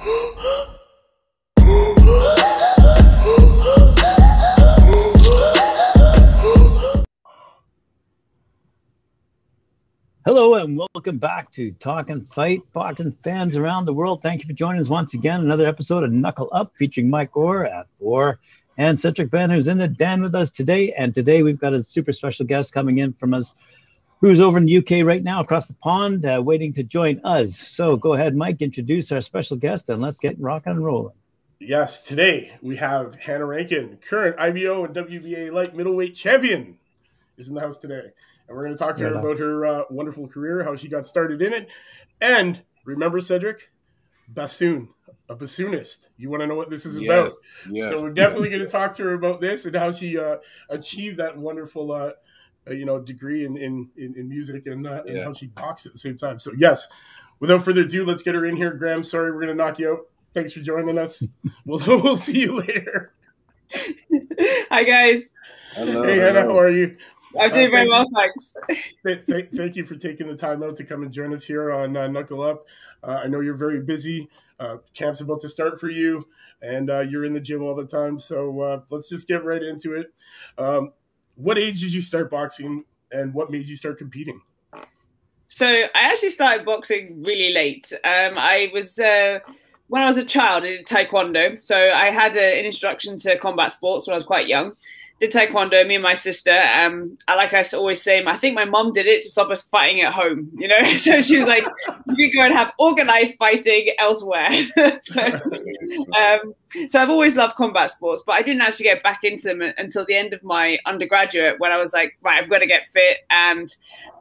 Hello and welcome back to Talkin' Fight. Boxing fans around the world, thank you for joining us once again. Another episode of Knuckle Up featuring Mike Orr at 4 and Cedric Ben, who's in the den with us today. And today we've got a super special guest coming in from us who's over in the UK right now across the pond waiting to join us. So go ahead, Mike, introduce our special guest and let's get rocking and rolling. Yes, today we have Hannah Rankin, current IBO and WBA light middleweight champion, is in the house today. And we're going to talk to her about her wonderful career, how she got started in it. And remember, Cedric, a bassoonist. You want to know what this is about? Yes, so we're definitely going to talk to her about this and how she achieved that wonderful, degree in music and how she boxed at the same time. So yes, without further ado, let's get her in here. Graham, sorry, we're going to knock you out. Thanks for joining us. We'll see you later. Hi, guys. Hello. Hey, Hannah, how are you? I'm doing very well, thanks. Thank you for taking the time out to come and join us here on Knuckle Up. I know you're very busy. Camp's about to start for you, and you're in the gym all the time. So let's just get right into it. What age did you start boxing, and what made you start competing? So I actually started boxing really late. I was when I was a child, I did taekwondo. So I had an introduction to combat sports when I was quite young. Did taekwondo, me and my sister. Like I always say, I think my mom did it to stop us fighting at home, you know? So she was like, you can go and have organized fighting elsewhere. So I've always loved combat sports, but I didn't actually get back into them until the end of my undergraduate when I was like, right, I've got to get fit. And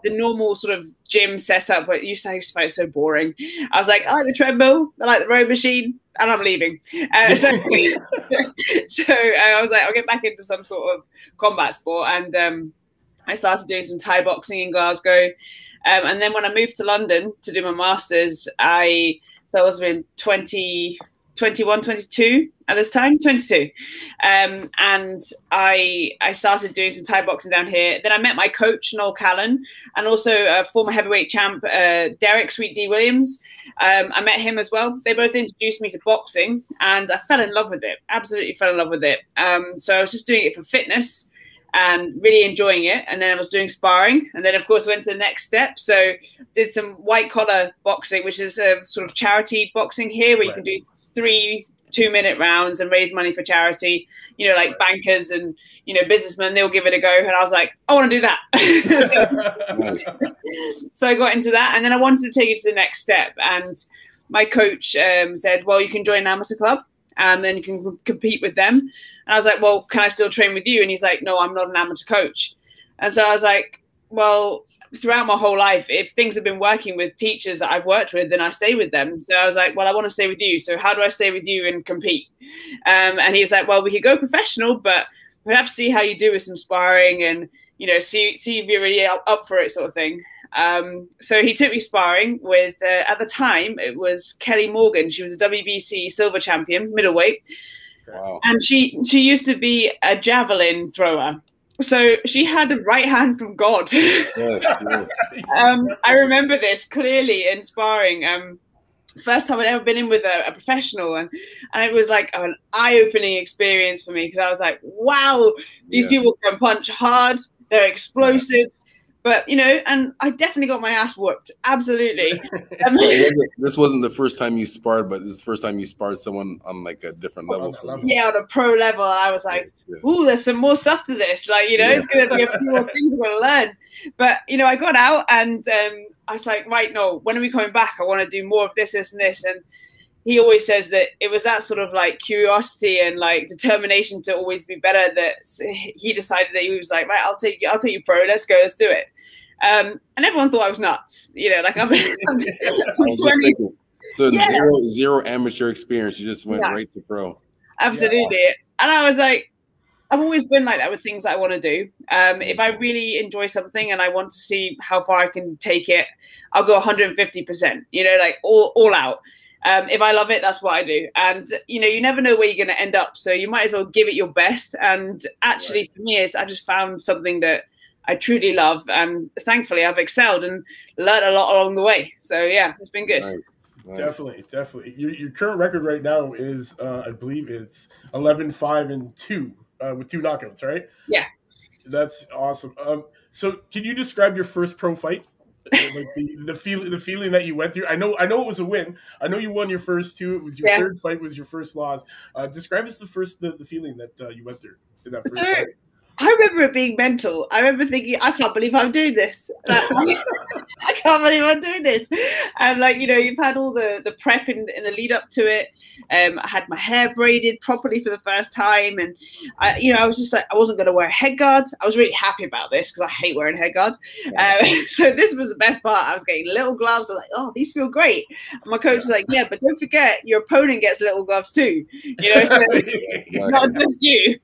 the normal sort of gym setup, but used to fight so boring. I was like, I like the treadmill, I like the row machine, and I'm leaving. So I was like, I'll get back into some sort of combat sport. And I started doing some Thai boxing in Glasgow. And then when I moved to London to do my master's, I was in 21, 22 at this time, 22. And I started doing some Thai boxing down here. Then I met my coach, Noel Callan, and also a former heavyweight champ, Derek Sweet D. Williams. I met him as well. They both introduced me to boxing and I fell in love with it, absolutely fell in love with it. So I was just doing it for fitness and really enjoying it. And then I was doing sparring. And then, of course, went to the next step. So did some white collar boxing, which is a sort of charity boxing here where you can do 3 2-minute rounds and raise money for charity, you know, like bankers and, you know, businessmen, they'll give it a go. And I was like, I want to do that. So I got into that and then I wanted to take it to the next step. And my coach said, well, you can join an amateur club and then you can compete with them. And I was like, well, can I still train with you? And he's like, no, I'm not an amateur coach. And so I was like, well, throughout my whole life, if things have been working with teachers that I've worked with, then I stay with them. So I was like, well, I want to stay with you. So how do I stay with you and compete? And he was like, well, we could go professional, but we have to see how you do with some sparring and, you know, see if you're really up for it sort of thing. So he took me sparring with, at the time, it was Kelly Morgan. She was a WBC silver champion, middleweight. Wow. And she used to be a javelin thrower. So she had a right hand from God. Yes, I remember this clearly in sparring. First time I'd ever been in with a professional, and it was like an eye-opening experience for me because I was like, wow, these people can punch hard, they're explosive. But, you know, and I definitely got my ass whooped. Absolutely. This wasn't the first time you sparred, but this is the first time you sparred someone on like a different level. Yeah, on a pro level. I was like, ooh, there's some more stuff to this. Like, you know, it's going to be a few more things I'm going to learn. But, you know, I got out and I was like, right, no, when are we coming back? I want to do more of this, this, and this. And he always says that it was that sort of like curiosity and like determination to always be better that he decided that he was like, right, I'll take you pro, let's go, let's do it. And everyone thought I was nuts, you know, like I'm 20. So zero amateur experience, you just went right to pro. Absolutely. Yeah. And I was like, I've always been like that with things that I want to do. If I really enjoy something and I want to see how far I can take it, I'll go 150%, you know, like all out. If I love it, that's what I do. And, you know, you never know where you're going to end up. So you might as well give it your best. And actually, for me, I just found something that I truly love. And thankfully, I've excelled and learned a lot along the way. So, yeah, it's been good. Right. Nice. Definitely. Your current record right now is, I believe it's 11-5-2 with 2 knockouts, right? Yeah. That's awesome. So can you describe your first pro fight? Like the feeling that you went through. I know it was a win. I know you won your first 2. It was your third fight, was your first loss. Describe us the feeling that you went through in that first fight. I remember it being mental. I remember thinking, I can't believe I'm doing this. Like, I can't believe I'm doing this. And like, you know, you've had all the prep in the lead up to it. I had my hair braided properly for the first time. And I was just like, I wasn't going to wear a head guard. I was really happy about this because I hate wearing head guard. So this was the best part. I was getting little gloves. I was like, oh, these feel great. And my coach was like, yeah, but don't forget your opponent gets little gloves too. You know, so not just you.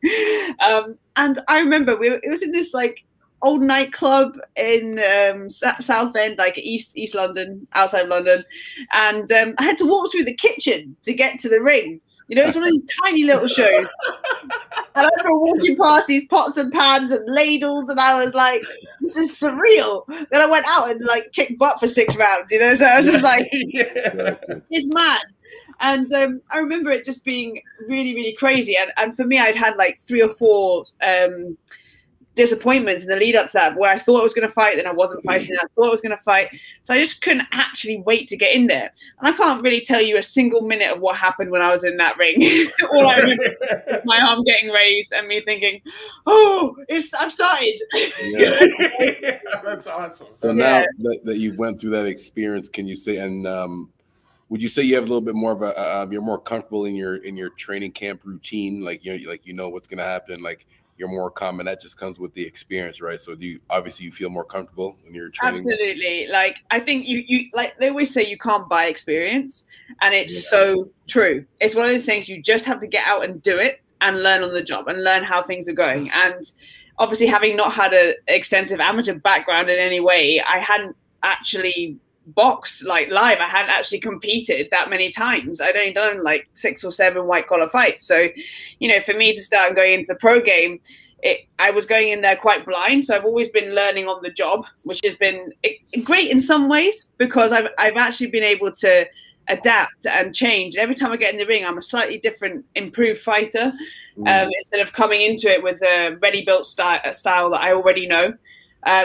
And I remember it was in this like old nightclub in Southend, like East London, outside of London, and I had to walk through the kitchen to get to the ring. You know, it's one of these tiny little shows. And I remember walking past these pots and pans and ladles, and I was like, "This is surreal." Then I went out and like kicked butt for 6 rounds. You know, so I was just like, "It's mad." And I remember it just being really, really crazy. And for me, I'd had like 3 or 4 disappointments in the lead up to that where I thought I was going to fight, then I wasn't fighting, and I thought I was going to fight. So I just couldn't actually wait to get in there. And I can't really tell you a single minute of what happened when I was in that ring. All I remember is my arm getting raised and me thinking, oh, I've started. Yeah. That's awesome. So now that you went through that experience, can you say, and would you say you have a little bit more of you're more comfortable in your training camp routine, like you know what's going to happen, like you're more calm, and that just comes with the experience, right? So you feel more comfortable in your training? Absolutely. Like I think you like they always say you can't buy experience, and it's so true. It's one of those things you just have to get out and do it and learn on the job and learn how things are going. And obviously, having not had an extensive amateur background in any way, I hadn't actually boxed like live. I hadn't actually competed that many times. I'd only done like 6 or 7 white collar fights. So, you know, for me to start going into the pro game, I was going in there quite blind. So I've always been learning on the job, which has been great in some ways because I've actually been able to adapt and change. And every time I get in the ring, I'm a slightly different, improved fighter instead of coming into it with a ready-built style that I already know.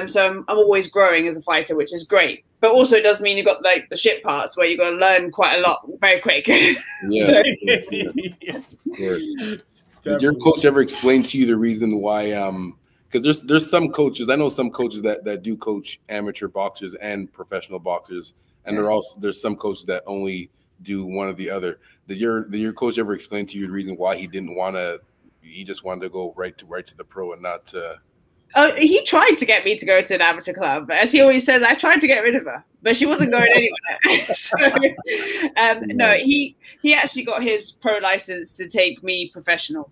So I'm always growing as a fighter, which is great. But also it does mean you've got like the shit parts where you've got to learn quite a lot very quick. Yes. Of course. Did your coach ever explain to you the reason why? Because there's some coaches, I know some coaches that do coach amateur boxers and professional boxers, and there's some coaches that only do one or the other. Did your coach ever explain to you the reason why he just wanted to go right to the pro and not to? He tried to get me to go to an amateur club. As he always says, I tried to get rid of her, but she wasn't going anywhere. So, no, he actually got his pro license to take me professional.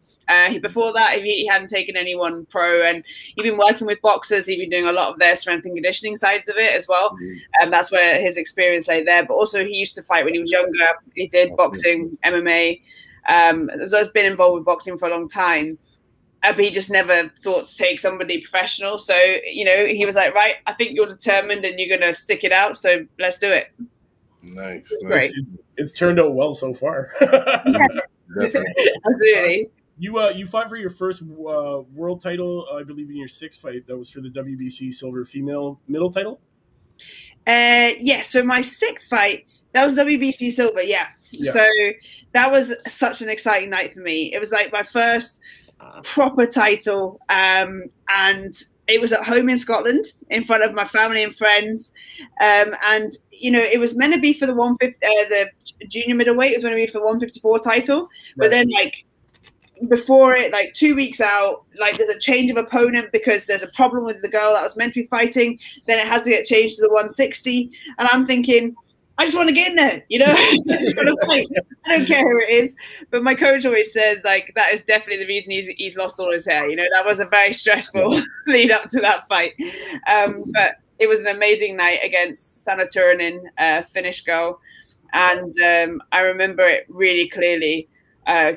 Before that, he hadn't taken anyone pro, and he'd been working with boxers. He'd been doing a lot of their strength and conditioning sides of it as well. And that's where his experience lay there. But also he used to fight when he was younger. He did boxing, MMA. So he's been involved with boxing for a long time. But he just never thought to take somebody professional. So, you know, he was like, right, I think you're determined and you're going to stick it out. So let's do it. Nice. Great. It's turned out well so far. Absolutely. You fought for your first world title, I believe, in your 6th fight. That was for the WBC Silver Female Middle title? So my 6th fight, that was WBC Silver, So that was such an exciting night for me. It was like my first proper title, and it was at home in Scotland in front of my family and friends, and you know, it was meant to be for the 150 the junior middleweight. It was meant to be for the 154 title, but then like before it, like 2 weeks out, like there's a change of opponent because there's a problem with the girl that was meant to be fighting. Then it has to get changed to the 160, and I'm thinking, I just want to get in there, you know. I just want to fight. I don't care who it is. But my coach always says, like, that is definitely the reason he's lost all his hair. You know, that was a very stressful lead up to that fight. But it was an amazing night against Sanna Turunen, Finnish girl. And I remember it really clearly.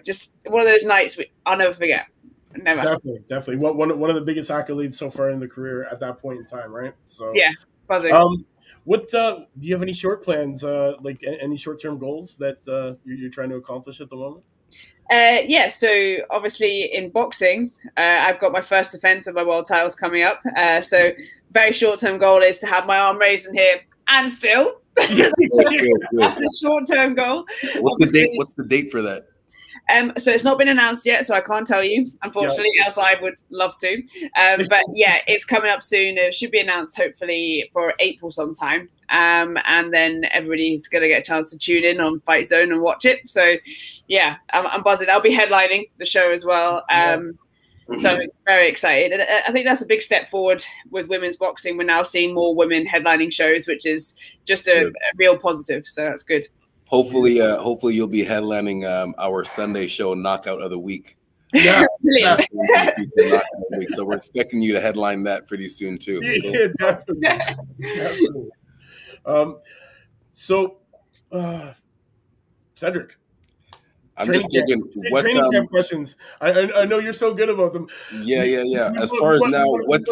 Just one of those nights I'll never forget. Never. Definitely. One of the biggest accolades so far in the career at that point in time, right? So yeah, buzzing. What do you have any short plans, like any short-term goals that you're trying to accomplish at the moment? Yeah, so obviously in boxing, I've got my first defense of my world titles coming up. So very short-term goal is to have my arm raised in here and still. That's a short-term goal. What's the date? What's the date for that? So it's not been announced yet, so I can't tell you, unfortunately, else I would love to. But yeah, it's coming up soon. It should be announced hopefully for April sometime. And then everybody's going to get a chance to tune in on Fight Zone and watch it. So yeah, I'm buzzing. I'll be headlining the show as well. So I'm very excited. And I think that's a big step forward with women's boxing. We're now seeing more women headlining shows, which is just a real positive. So that's good. Hopefully you'll be headlining our Sunday show, Knockout of the Week. Yeah. So we're expecting you to headline that pretty soon too. Yeah, definitely. Cedric, I'm just thinking, what training camp questions? I know you're so good about them. Yeah. As far as now, what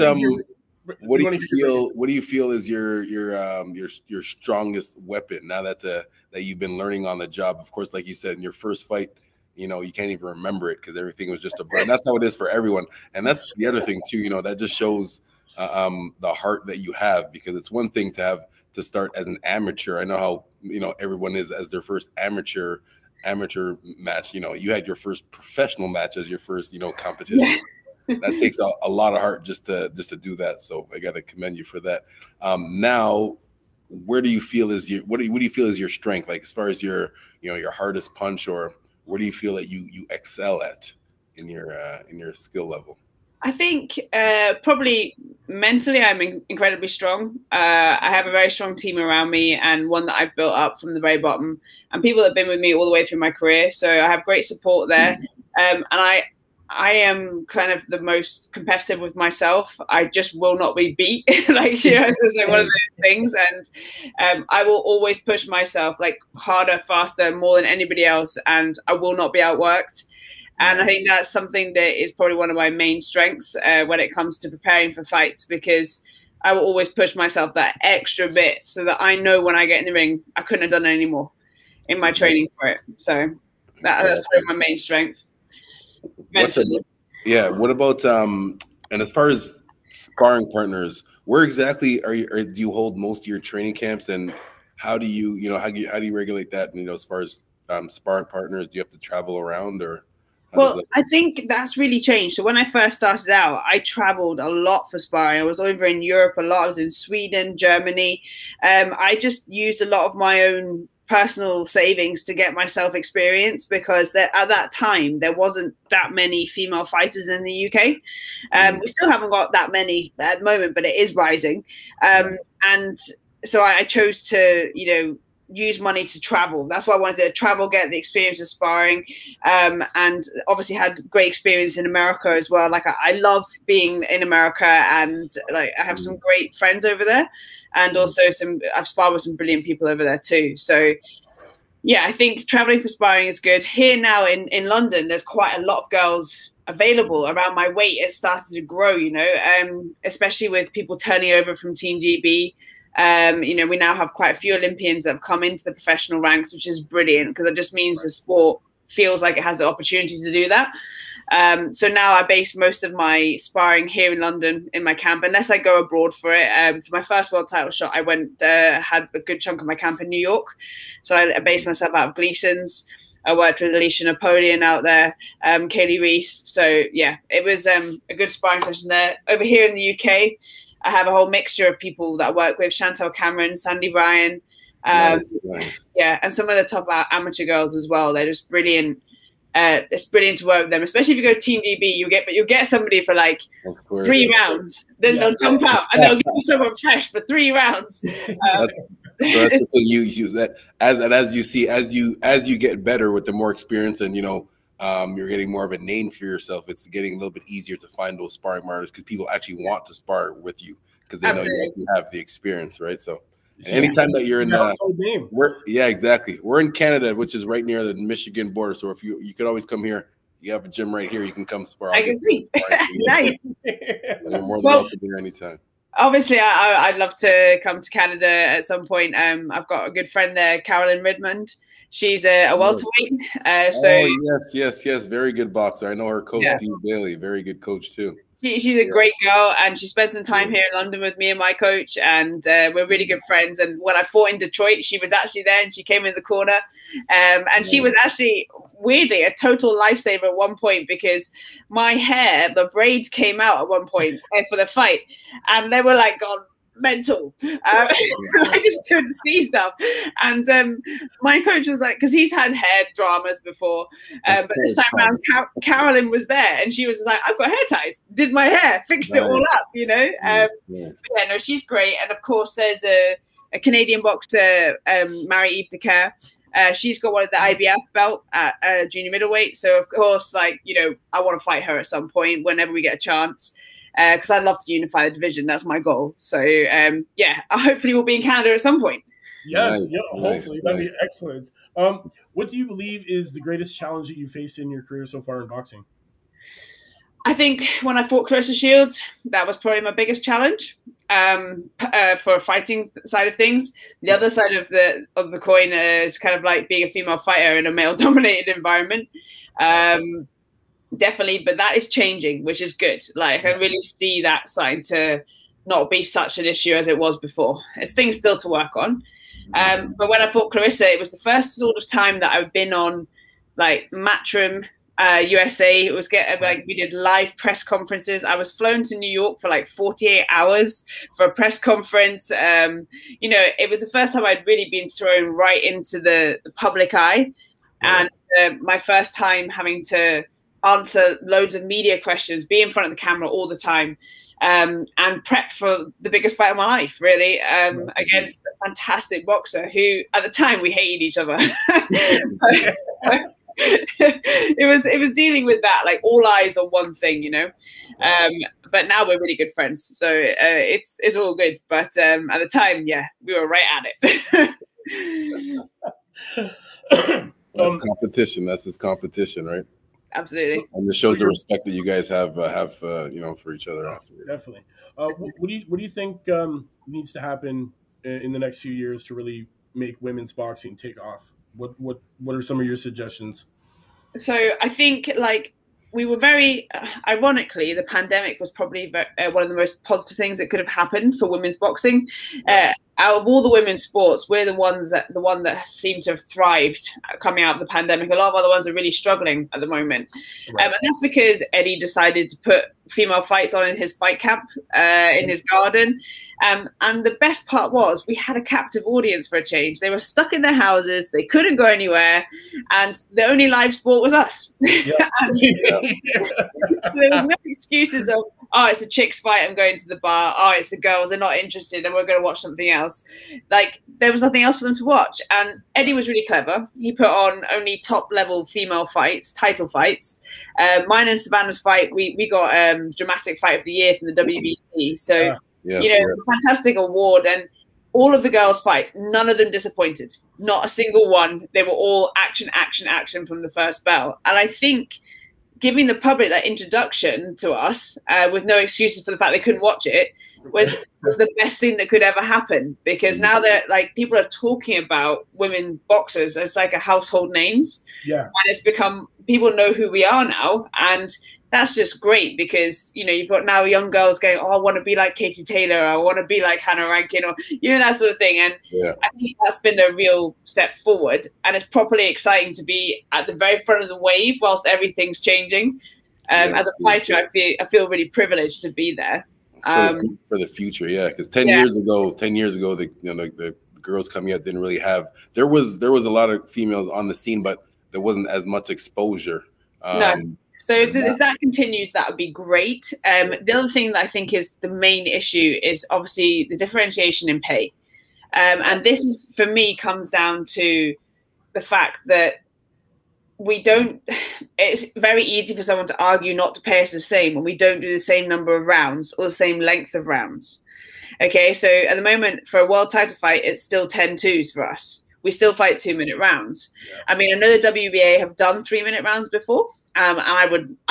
do you feel is your strongest weapon now that you've been learning on the job? Of course, like you said, in your first fight, you can't even remember it because everything was just a blur. And that's how it is for everyone. And that's the other thing too. That just shows the heart that you have, because it's one thing to start as an amateur. I know how everyone is as their first amateur match. You had your first professional match as your first competition. Yeah. That takes a lot of heart just to do that. So I got to commend you for that. Now, where do you feel is what do you feel is your strength? Like as far as your hardest punch, or where do you feel that you excel at in your skill level? I think probably mentally I'm incredibly strong. I have a very strong team around me, and one that I've built up from the very bottom, and people that have been with me all the way through my career. So I have great support there. And I am kind of the most competitive with myself. I just will not be beat. It's like one of those things. And I will always push myself like harder, faster, more than anybody else. And I will not be outworked. And I think that's something that is probably one of my main strengths when it comes to preparing for fights, because I will always push myself that extra bit so that I know when I get in the ring, I couldn't have done it anymore in my training for it. So that's probably my main strength. What about and as far as sparring partners, where exactly do you hold most of your training camps, and how do you how do you regulate that? As far as sparring partners, do you have to travel around, or? Well, I think that's really changed. So when I first started out, I traveled a lot for sparring. I was over in Europe a lot. I was in Sweden, Germany. I just used a lot of my own personal savings to get myself experience, because at that time there wasn't that many female fighters in the UK. We still haven't got that many at the moment, but it is rising. And so I chose to use money to travel. That's why I wanted to travel, get the experience of sparring, and obviously had great experience in America as well. Like I love being in America, and like I have some great friends over there. And also I've sparred with some brilliant people over there too. So yeah, I think traveling for sparring is good. Here now in London, there's quite a lot of girls available around my weight. It started to grow, especially with people turning over from Team GB. We now have quite a few Olympians that have come into the professional ranks, which is brilliant, because it just means the sport feels like it has the opportunity to do that. So now I base most of my sparring here in London in my camp, unless I go abroad for it. For my first world title shot, I had a good chunk of my camp in New York. So I based myself out of Gleason's. I worked with Alicia Napoleon out there, Kaylee Reese. So yeah, it was a good sparring session there. Over here in the UK, I have a whole mixture of people that I work with: Chantel Cameron, Sandy Ryan. Nice. Yeah, and some of the top amateur girls as well. They're just brilliant. It's brilliant to work with them, especially if you go to Team GB. You'll get somebody for like 3 rounds, then they'll jump out and they'll give you someone fresh for 3 rounds. That's the thing you use that as you get better with the more experience, and you're getting more of a name for yourself. It's getting a little bit easier to find those sparring partners, because people actually want to spar with you because they know you have the experience, right? So. Anytime that you're in exactly. We're in Canada, which is right near the Michigan border. So if you could always come here. You have a gym right here. You can come spar. I can see. Nice. You're more than welcome here anytime. Obviously, I'd love to come to Canada at some point. I've got a good friend there, Carolyn Redmond. She's a welterweight. Yes. Very good boxer. I know her coach, Steve Bailey. Very good coach, too. She's a great girl, and she spent some time here in London with me and my coach, and we're really good friends. And when I fought in Detroit, she was actually there, and she came in the corner. And she was actually, weirdly, a total lifesaver at one point, because my hair, the braids came out at one point for the fight, and they were like gone mental. I just couldn't see stuff. And my coach was like, because he's had hair dramas before, but this time around Carolyn was there, and she was like, I've got hair ties, did my hair, fixed it all up, you know. Yeah, no, she's great. And of course there's a Canadian boxer, Marie-Eve Decaire. She's got one of the IBF belt at junior middleweight, so of course, like, you know, I want to fight her at some point whenever we get a chance. Because I'd love to unify the division. That's my goal. So, yeah, hopefully we'll be in Canada at some point. Yes, hopefully. That'd be excellent. What do you believe is the greatest challenge that you faced in your career so far in boxing? I think when I fought Clarissa Shields, that was probably my biggest challenge for fighting side of things. The other side of the coin is kind of like being a female fighter in a male-dominated environment. Definitely, but that is changing, which is good. Like, I really see that starting to not be such an issue as it was before. It's things still to work on. But when I fought Clarissa, it was the first sort of time that I've been on like Matchroom USA. It was we did live press conferences. I was flown to New York for like 48 hours for a press conference. You know, it was the first time I'd really been thrown right into the public eye, and my first time having to answer loads of media questions, be in front of the camera all the time, and prep for the biggest fight of my life, really, against a fantastic boxer who, at the time, we hated each other. It was dealing with that, like all eyes on one thing, you know. But now we're really good friends, so it's all good. But at the time, yeah, we were right at it. That's competition. That's his competition, right? Absolutely. And this shows the respect that you guys have you know, for each other afterwards. Definitely. What do you think needs to happen in the next few years to really make women's boxing take off? What are some of your suggestions? So I think, like, we were very ironically, the pandemic was probably one of the most positive things that could have happened for women's boxing. Out of all the women's sports, we're the one that seem to have thrived coming out of the pandemic. A lot of other ones are really struggling at the moment. And that's because Eddie decided to put female fights on in his fight camp in his garden. And the best part was we had a captive audience for a change. They were stuck in their houses. They couldn't go anywhere. And the only live sport was us. Yeah. So there was no excuses of, oh, it's a chicks fight, I'm going to the bar. Oh, it's the girls, they're not interested, and we're going to watch something else. Like, there was nothing else for them to watch. And Eddie was really clever. He put on only top-level female fights, title fights. Mine and Savannah's fight, we got Dramatic Fight of the Year from the WBC. So, you know, fantastic award. And all of the girls' fights, none of them disappointed. Not a single one. They were all action, action, action from the first bell. And I think giving the public that introduction to us with no excuses for the fact they couldn't watch it was the best thing that could ever happen, because now that, like, people are talking about women boxers as like a household names, and it's become, people know who we are now, and that's just great, because, you know, you've got now young girls going, oh, I want to be like Katie Taylor, or I want to be like Hannah Rankin, or, you know, that sort of thing. And I think that's been a real step forward, and it's properly exciting to be at the very front of the wave whilst everything's changing. As a fighter, I feel really privileged to be there. For the future, because 10 years ago, the girls coming out didn't really have. There was a lot of females on the scene, but there wasn't as much exposure. No. So if that continues, that would be great. The other thing that I think is the main issue is obviously the differentiation in pay. And this is, for me, comes down to the fact that it's very easy for someone to argue not to pay us the same when we don't do the same number of rounds or the same length of rounds. Okay, so at the moment, for a world title fight, it's still 10-2s for us. We still fight 2-minute rounds. I mean, I know the WBA have done 3-minute rounds before, and I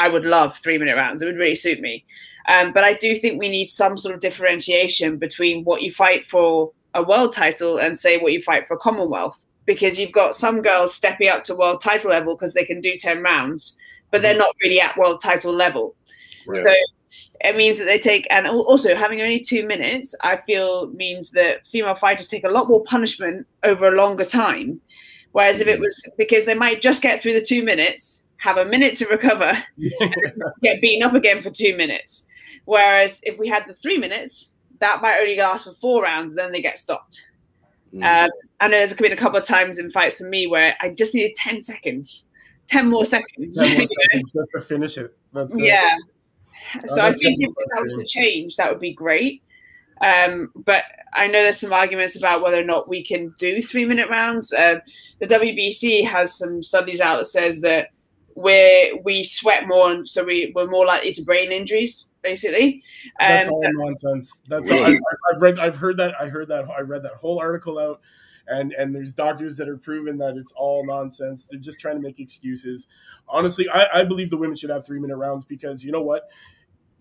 would love 3-minute rounds. It would really suit me. But I do think we need some sort of differentiation between what you fight for a world title and say what you fight for a Commonwealth, because you've got some girls stepping up to world title level because they can do 10 rounds, but they're not really at world title level. Right. So it means that they take, and also having only 2 minutes, I feel means that female fighters take a lot more punishment over a longer time. Whereas if it was, because they might just get through the 2 minutes, have a minute to recover, and get beaten up again for 2 minutes. Whereas if we had the 3 minutes, that might only last for 4 rounds, then they get stopped. I know there's been a couple of times in fights for me where I just needed 10 seconds, 10 more seconds. 10 more seconds just to finish it. That's yeah. So I think if that was to change, that would be great. But I know there's some arguments about whether or not we can do 3-minute rounds. The WBC has some studies out that says that we sweat more, and so we're more likely to brain injuries, basically. That's all nonsense. That's all. I've read that whole article out, and there's doctors that are proven that it's all nonsense. They're just trying to make excuses. Honestly, I believe the women should have 3-minute rounds, because you know what?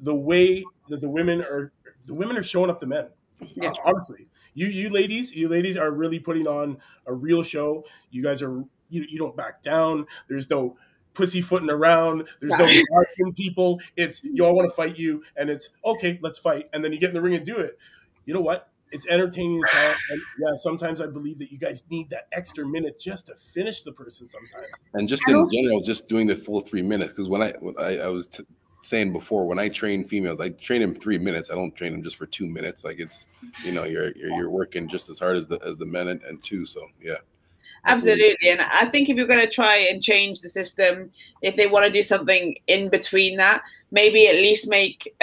The way that the women are showing up the men. Yeah. Honestly, you ladies are really putting on a real show. You guys are you don't back down. There's no pussyfooting around. There's no arguing people. It's, yo, I want to fight you, and it's okay, let's fight, and then you get in the ring and do it. You know what? It's entertaining as hell. And yeah, sometimes I believe that you guys need that extra minute just to finish the person sometimes. And just in general, just doing the full 3 minutes. Because when I was saying before, when I train females, I train them 3 minutes. I don't train them just for 2 minutes. Like, it's, you know, you're working just as hard as the men and two. So yeah. Absolutely. And I think if you're going to try and change the system, if they want to do something in between that, maybe at least make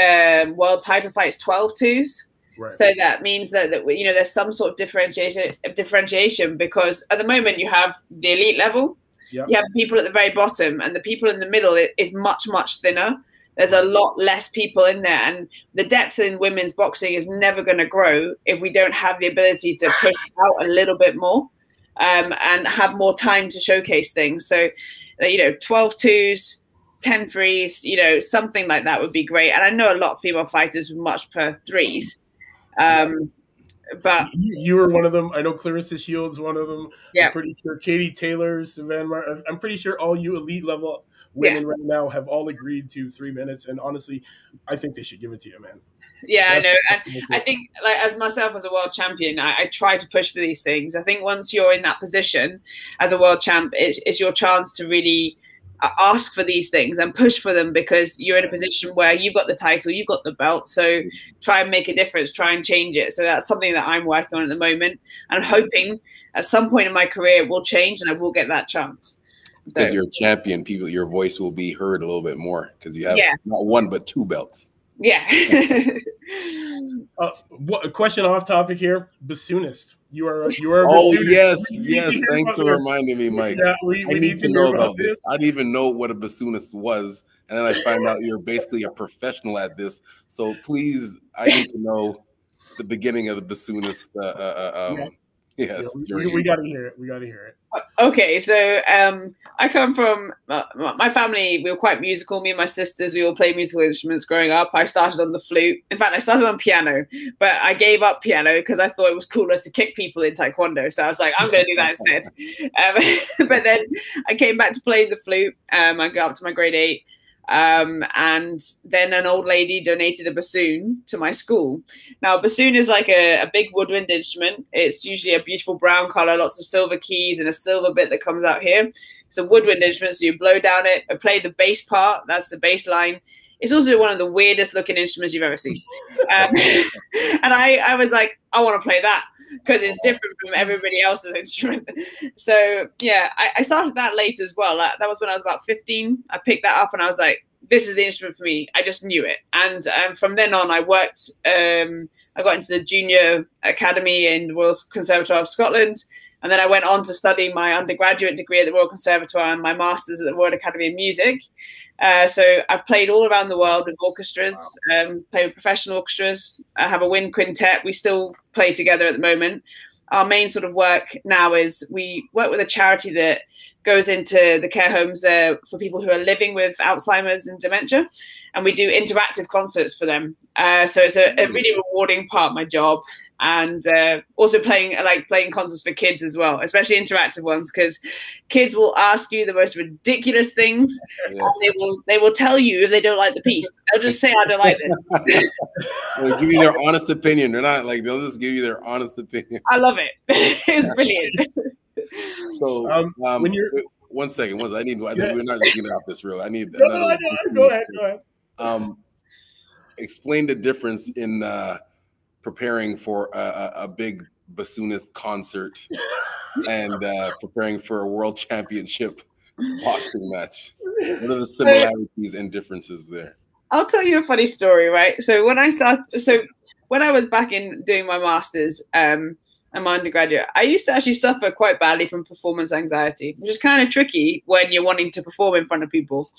world title fights 12-2s. Right. So that means that you know, there's some sort of differentiation, because at the moment you have the elite level, you have people at the very bottom, and the people in the middle is much thinner. There's a lot less people in there, and the depth in women's boxing is never going to grow if we don't have the ability to push out a little bit more. And have more time to showcase things. So, you know, 12-2s, 10-3s, you know, something like that would be great. And I know a lot of female fighters would much prefer 3s. But you were one of them. I know Clarissa Shields, one of them. Yeah. I'm pretty sure Katie Taylor, Savannah Martin. I'm pretty sure all you elite level women right now have all agreed to 3 minutes. And honestly, I think they should give it to you, man. Yeah, I know. And I think, like, as myself as a world champion, I try to push for these things. I think once you're in that position as a world champ, it's your chance to really ask for these things and push for them, because you're in a position where you've got the title, you've got the belt. So try and make a difference, try and change it. So that's something that I'm working on at the moment. And I'm hoping at some point in my career it will change and I will get that chance. Because you're a champion, people, your voice will be heard a little bit more, because you have not 1 but 2 belts. Yeah. A question off topic here. Bassoonist. You are a bassoonist. Yes. Thanks for reminding me, Mike. Yeah, we need to know about this. I didn't even know what a bassoonist was, and then I find out you're basically a professional at this. So please, I need to know the beginning of the bassoonist. Yes, we got to hear it. We got to hear it. Okay, so I come from my family. We were quite musical. Me and my sisters, we all played musical instruments growing up. I started on the flute. In fact, I started on piano, but I gave up piano because I thought it was cooler to kick people in taekwondo. So I was like, I'm going to do that instead. But then I came back to playing the flute. I got up to my grade 8. And then an old lady donated a bassoon to my school. Now, a bassoon is like a big woodwind instrument. It's usually a beautiful brown color, lots of silver keys and a silver bit that comes out here. It's a woodwind instrument, so you blow down it. I play the bass part. That's the bass line. It's also one of the weirdest looking instruments you've ever seen. And I was like, I want to play that, because it's different from everybody else's instrument. So yeah, I started that late as well. That was when I was about 15. I picked that up and I was like, this is the instrument for me. I just knew it. And from then on, I worked. I got into the junior academy in the Royal Conservatoire of Scotland. And then I went on to study my undergraduate degree at the Royal Conservatoire and my master's at the Royal Academy of Music. So I've played all around the world with orchestras, play with professional orchestras. I have a wind quintet. We still play together at the moment. Our main sort of work now is we work with a charity that goes into the care homes for people who are living with Alzheimer's and dementia, and we do interactive concerts for them. So it's a really rewarding part of my job. And also playing concerts for kids as well, especially interactive ones, because kids will ask you the most ridiculous things. Yes. And they will tell you if they don't like the piece. They'll just say, I don't like this. They'll give you their honest opinion. They're not like, they'll just give you their honest opinion. I love it. It's brilliant. So when you're one second, we're not just getting off this real. I need go ahead. Explain the difference in preparing for a big Bassoonist concert and preparing for a world championship boxing match. What are the similarities and differences there? I'll tell you a funny story, right? So when I was back in doing my master's and my undergraduate, I used to actually suffer quite badly from performance anxiety, which is kind of tricky when you're wanting to perform in front of people.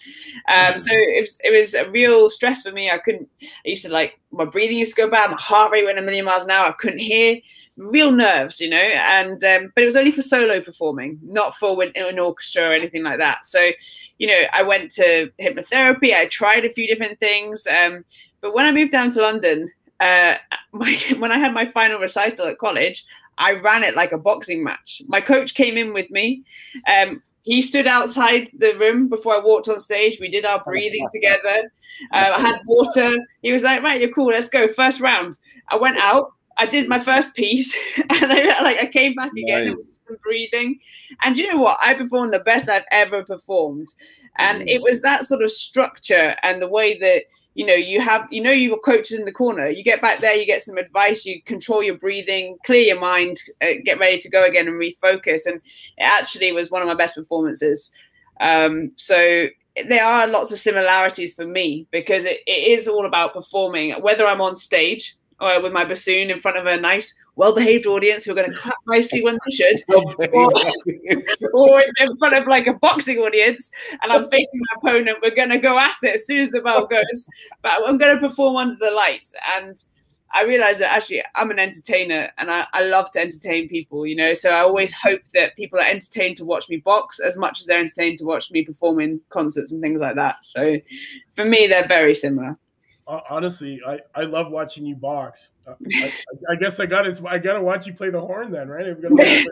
So it was a real stress for me. I used to my breathing used to go bad, my heart rate went a million miles an hour. I couldn't hear, real nerves, and but it was only for solo performing, not for an orchestra or anything like that. So, I went to hypnotherapy. I tried a few different things. But when I moved down to London, when I had my final recital at college, I ran it like a boxing match. My coach came in with me. He stood outside the room before I walked on stage. We did our breathing together. I had water. He was like, right, you're cool. Let's go. First round. I went out. I did my first piece, and I came back again with some breathing. And you know what? I performed the best I've ever performed. And it was that sort of structure and the way that, you have, your coaches in the corner. You get back there, you get some advice, you control your breathing, clear your mind, get ready to go again and refocus. And it actually was one of my best performances. So there are lots of similarities for me, because it is all about performing, whether I'm on stage or with my bassoon in front of a nice, well-behaved audience who are going to clap nicely when they should, or in front of a boxing audience, and I'm facing my opponent. We're going to go at it as soon as the bell goes, but I'm going to perform under the lights. And I realized that actually I'm an entertainer, and I love to entertain people, so I always hope that people are entertained to watch me box as much as they're entertained to watch me perform in concerts and things like that. So for me, they're very similar. Honestly, I love watching you box. I guess I gotta watch you play the horn then, right? Yeah.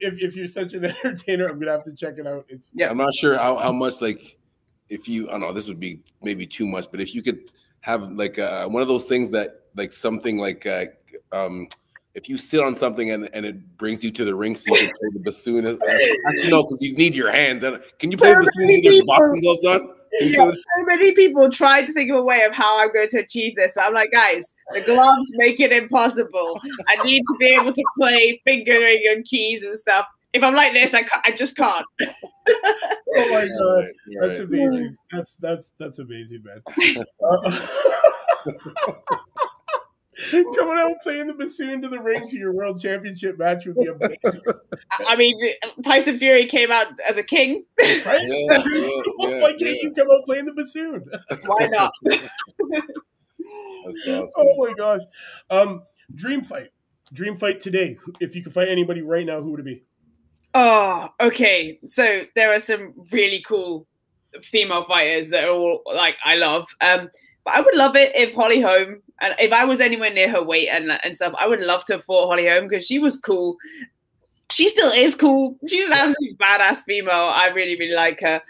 If you're such an entertainer, I'm gonna have to check it out. I'm not sure how much if you, I don't know, this would be maybe too much, but if you could have one of those things that something if you sit on something and it brings you to the ring so you can play the bassoon. Actually, no, because you need your hands. Can you play the bassoon with your boxing gloves on? Yeah, so many people try to think of a way of how I'm going to achieve this, but I'm like, guys, the gloves make it impossible. I need to be able to play fingering and keys and stuff. If I'm like this, I just can't. Oh my god, that's amazing. That's amazing, man. Coming out playing the bassoon to the ring to your world championship match would be amazing. I mean, Tyson Fury came out as a king. Right? Why can't you come out playing the bassoon? Why not? That's awesome. Oh my gosh. Dream fight today. If you could fight anybody right now, who would it be? Oh, okay. So there are some really cool female fighters that are all I love. But I would love it if Holly Holm, and if I was anywhere near her weight and stuff, I would love to have fought Holly Holm, because she was cool. She still is cool. She's an absolutely badass female. I really, really like her.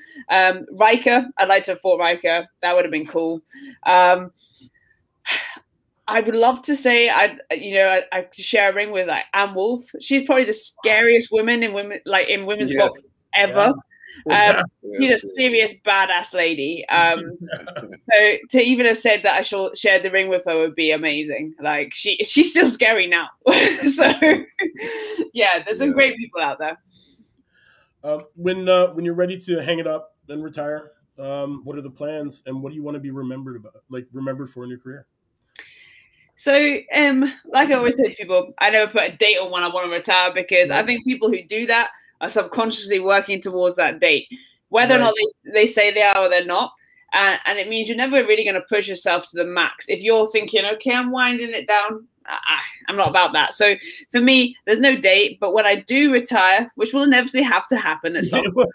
Riker, I'd like to have fought Riker. That would have been cool. I would love to say I'd share a ring with Anne Wolfe. She's probably the scariest woman in women's boxing ever. Yeah. She's a serious badass lady. So to even have said that I shared the ring with her would be amazing. She's still scary now. So yeah, there's some great people out there. When you're ready to hang it up and retire, what are the plans, and what do you want to be remembered for in your career? So, like I always say to people, I never put a date on when I want to retire, because I think people who do that are subconsciously working towards that date, whether or not they say they are or they're not. And it means you're never really going to push yourself to the max. If you're thinking, okay, I'm winding it down, I'm not about that. So for me, there's no date. But when I do retire, which will inevitably have to happen at some point,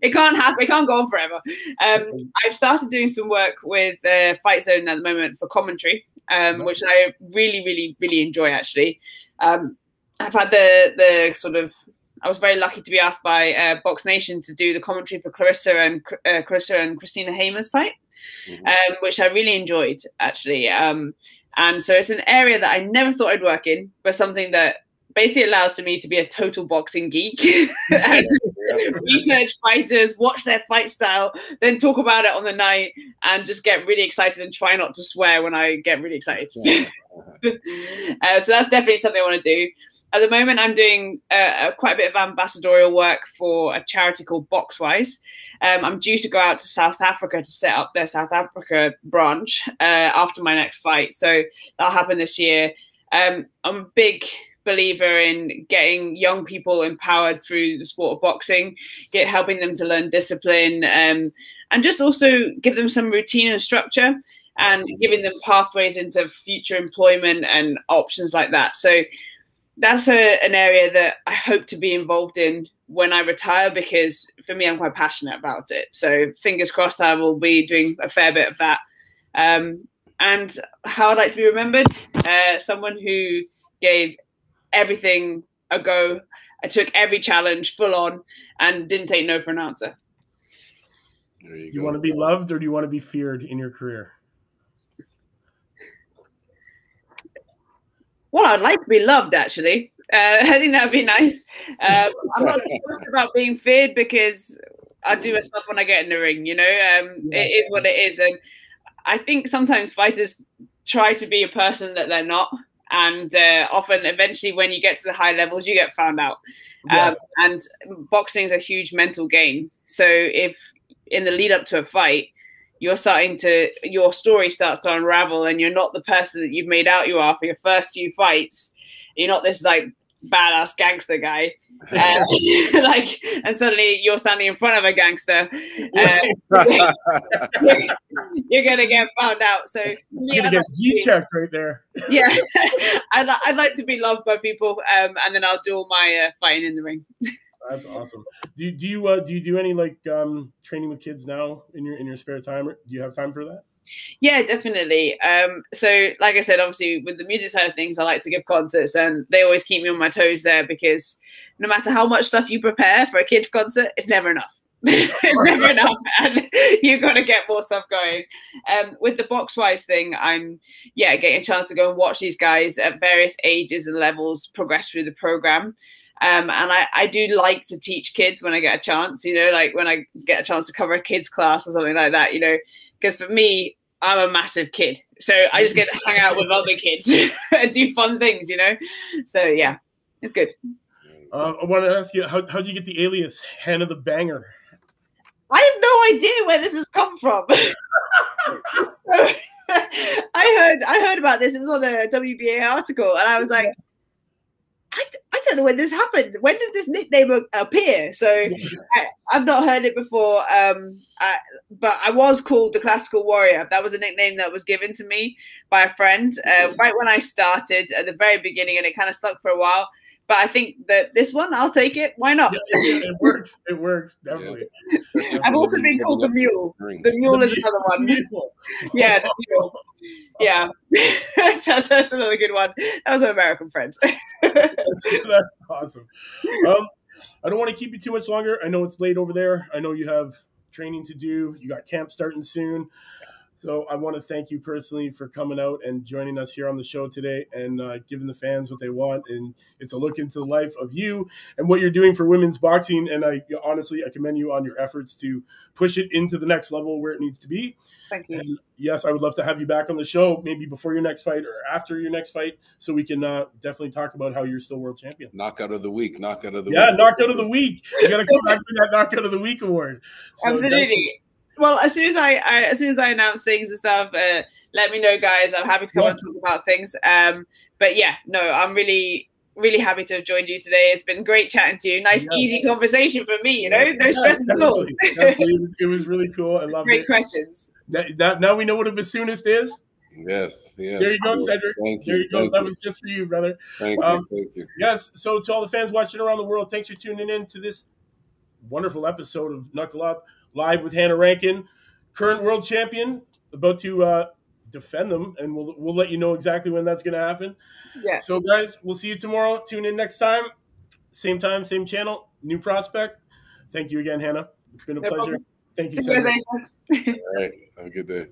it can't happen. It can't go on forever. I've started doing some work with Fight Zone at the moment for commentary, which I really, really, really enjoy. Actually, I've had the sort of. I was very lucky to be asked by Box Nation to do the commentary for Clarissa and Christina Hamer's fight, which I really enjoyed, actually. And so it's an area that I never thought I'd work in, but something that basically allows me to be a total boxing geek and research fighters, watch their fight style, then talk about it on the night and just get really excited and try not to swear when I get really excited. So that's definitely something I want to do. At the moment, I'm doing quite a bit of ambassadorial work for a charity called Boxwise. I'm due to go out to South Africa to set up their South Africa branch after my next fight. So that'll happen this year. I'm a big believer in getting young people empowered through the sport of boxing, helping them to learn discipline, and just also give them some routine and structure and giving them pathways into future employment and options like that. So that's an area that I hope to be involved in when I retire, because for me, I'm quite passionate about it. So fingers crossed, I will be doing a fair bit of that. And how I'd like to be remembered, someone who gave everything a go. I took every challenge full on and didn't take no for an answer. Do you want to be loved or do you want to be feared in your career? Well, I'd like to be loved, actually. I think that would be nice. I'm not fussed about being feared because I do my stuff when I get in the ring, you know. It is what it is. And I think sometimes fighters try to be a person that they're not. And often, eventually, when you get to the high levels, you get found out. And boxing is a huge mental game. So if in the lead up to a fight, your story starts to unravel and you're not the person that you've made out you are for your first few fights. You're not this like badass gangster guy. And suddenly you're standing in front of a gangster. You're going to get found out. So you're going to get G-checked right there. Yeah. I'd like to be loved by people, and then I'll do all my fighting in the ring. That's awesome. Do you do any like training with kids now in your spare time? Do you have time for that? Yeah, definitely. So like I said, obviously with the music side of things, I like to give concerts and they always keep me on my toes there, because no matter how much stuff you prepare for a kid's concert, it's never enough. It's never enough, and you've got to get more stuff going. With the Boxwise thing, I'm getting a chance to go and watch these guys at various ages and levels progress through the program. And I do like to teach kids when I get a chance, you know, like when I get a chance to cover a kids class or something like that, you know, because for me, I'm a massive kid. So I just get to hang out with other kids and do fun things, you know. So, yeah, it's good. I want to ask you, how did you get the alias Hannah the Banger? I have no idea where this has come from. So, I heard about this. It was on a WBA article, and I was like, I don't know when this happened. When did this nickname appear? So I've not heard it before. But I was called the Classical Warrior. That was a nickname that was given to me by a friend right when I started at the very beginning, and it kind of stuck for a while. But I think that this one, I'll take it. Why not? Yeah, it works. It works, definitely. Yeah. I've also been called the Mule. The Mule is another one. Yeah, the Mule. Yeah, that's another good one. That was an American friend. That's awesome. I don't want to keep you too much longer. I know it's late over there. I know you have training to do. You got camp starting soon. So I want to thank you personally for coming out and joining us here on the show today and giving the fans what they want. And it's a look into the life of you and what you're doing for women's boxing. And I commend you on your efforts to push it into the next level where it needs to be. Thank you. And yes, I would love to have you back on the show, maybe before your next fight or after your next fight, so we can definitely talk about how you're still world champion. Knockout of the week. Knockout of the week. Yeah, knockout of the week. You got to come back for that knockout of the week award. So absolutely. Well, as soon as I announce things and stuff, let me know, guys. I'm happy to come and talk about things. But yeah, no, I'm really, really happy to have joined you today. It's been great chatting to you. Nice, easy conversation for me. You know, no stress at all. It was really cool. I love it. Great questions. Now we know what a bassoonist is. Yes. There you go, Cedric. Thank you. There you go. That was just for you, brother. Thank you. Yes. So to all the fans watching around the world, thanks for tuning in to this wonderful episode of Knuckle Up live with Hannah Rankin, current world champion, about to defend them, and we'll let you know exactly when that's going to happen. Yeah. So guys, we'll see you tomorrow. Tune in next time, same channel, new prospect. Thank you again, Hannah. It's been a pleasure. Problem. Thank you, Cedric. All right. Have a good day.